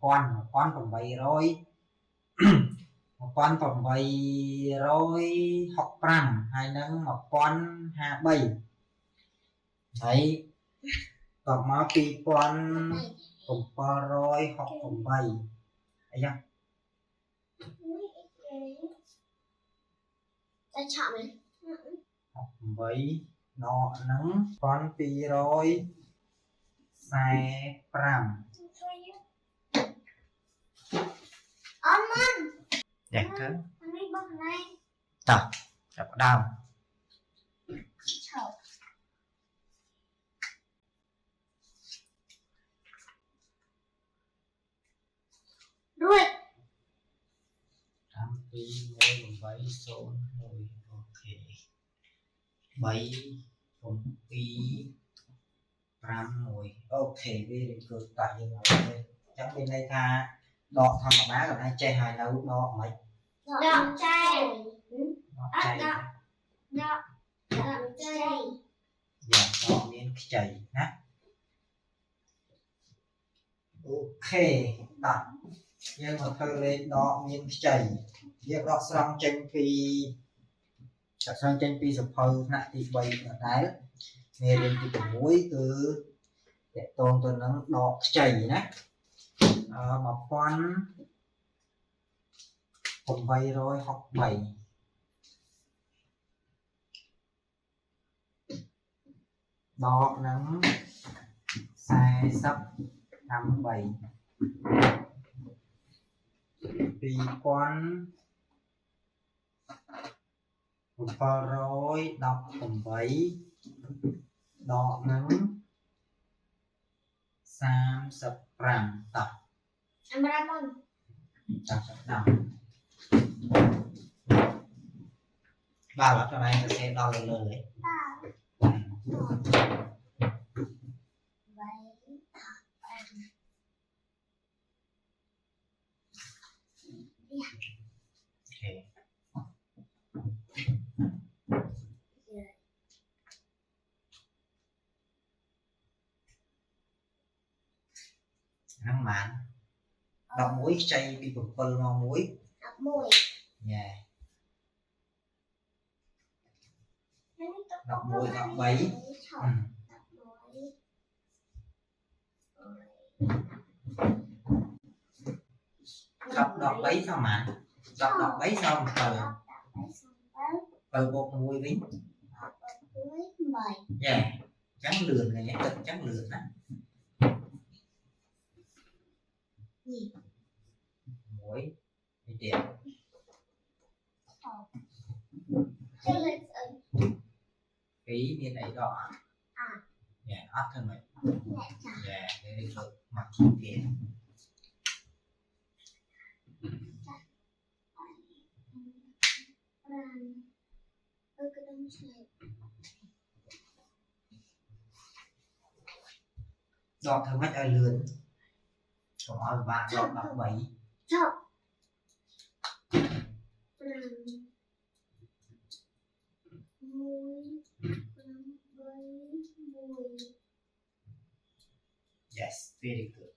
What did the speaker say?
1865 ហើយនឹង1053ហើយតបមក2768អីយ៉ាតែឆក់មែន8ដកនឹង1245អមមិន យ៉ាទៅ នេះបងណៃ តោះចាប់ដើម ឆក់រួច 71801អូខេ3 7 5 1អូខេវារៀងគឺតាស់យើងមកទេអញ្ចឹងមានន័យថាដកធម្មតាក៏អាចចេះហើយនៅដកមិន ដកចែក ដកចៃ ដកចែក យ៉ាងដកមានខ្ចីណាអូខេតោះយើងមកធ្វើលេខដកមានខ្ចីយើងដកស្រង់ចេញពីសភៅថ្នាក់ទី3ដដែលមេរៀនទី6គឺតកតងទៅនឹងដកខ្ចីណា1863ដកនឹង48 2718ដកនឹង35តោះ អមរ៉ាមុន ចាប់ដល់បាទអត់កន្លែងសរសេរដល់លើហ៎ ហ្នឹងបាន11ខ្ចីពី7មក1 11 ញ៉ែ 11 13 13សមណា13សម7បូក1វិញញ៉ែអញ្ចឹងលឿនឃើញទេអញ្ចឹងលឿនណាមួយនេះទៀតពីរមានអីដកញ៉ែអត់ឃើញមិនញ៉ែនេះលើកមកទៀតដកធ្វើម៉េចឲ្យលឿនកុំឲ្យបាក់ដក13 ចប់ Yes very good